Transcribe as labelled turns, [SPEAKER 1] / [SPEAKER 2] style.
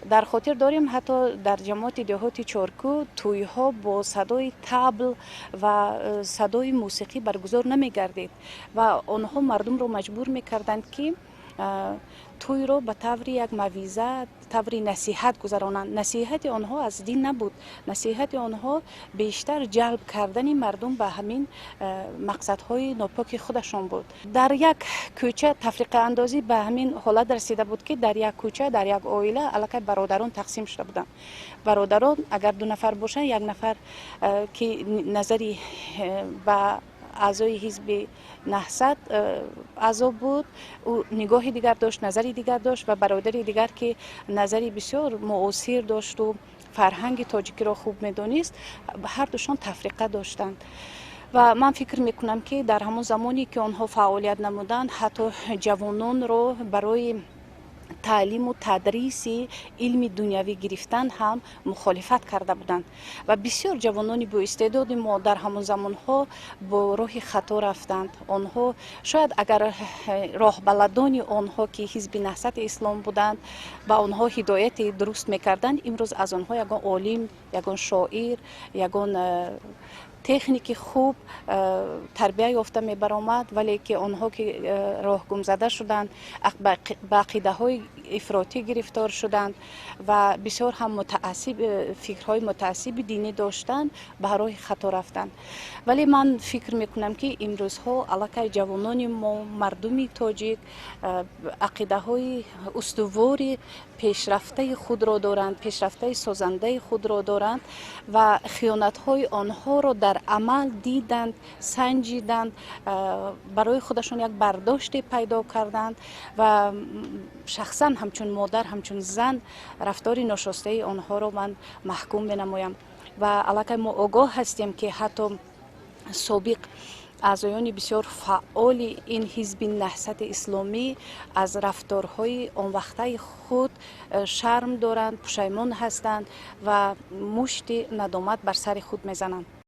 [SPEAKER 1] در خاطر داریم حتی در جماعت دهات چارکو توی ها با صدای طبل و صدای موسیقی برگزار نمی گردید و آنها مردم رو مجبور می کردند که توی رو به طور یک مویزه طور نصیحت گذرانند. نصیحت آنها از دین نبود، نصیحت آنها بیشتر جلب کردن مردم به همین مقصدهای ناپاک خودشان بود. در یک کوچه تفریقه اندازی به همین حالت رسیده بود که در یک کوچه در یک عائله الکی برادران تقسیم شده بودند. برادران اگر 2 نفر باشند، یک نفر که نظری به اعضای حزب نهضت اعضا بود، او نگاه دیگر داشت، نظری دیگر داشت و برادری دیگر که نظری بسیار معاصر داشت و فرهنگ تاجیکی را خوب میدانست، هر دوشان تفریقه داشتند. و من فکر میکنم که در همون زمانی که آنها فعالیت نمودند، حتی جوانان را برای تعلیم و تدریس علم دنیوی گرفتن هم مخالفت کرده بودند و بسیار جوانانی با استعداد ما در همون زمان ها با راه خطا رفتند. آنها شاید اگر راه بلدان آنها که حزب نهضت اسلام بودند با آنها هدایت درست میکردند، امروز از آنها یگان عالم، یگان شاعر، یگان تکنیک خوب تربیه یافته می برآمد، ولی که آنها که راه گم زده شدند، به عقیده های افراطی گرفتار شدند و بسیار هم متعصب، فکرهای متعصب دینی داشتند، به راه خطا رفتند. ولی من فکر میکنم که امروزها الکی جوانان ما، مردم تاجیک، عقیده های استواری پیشرفته خود را دارند، پیشرفته سازنده خود را دارند و خیانت های آنها را در عمل دیدند، سنجیدند، برای خودشون یک برداشت پیدا کردند و شخصا همچون مادر، همچون زن رفتار ناشایسته آنها را من محکوم بنمایم و الکی ما آگاه هستیم که حتی سابق اعضایان بسیار فعال این حزب نهضت اسلامی از رفتارهای آن وقته خود شرم دارند، پشیمان هستند و مشت ندامت بر سر خود میزنند.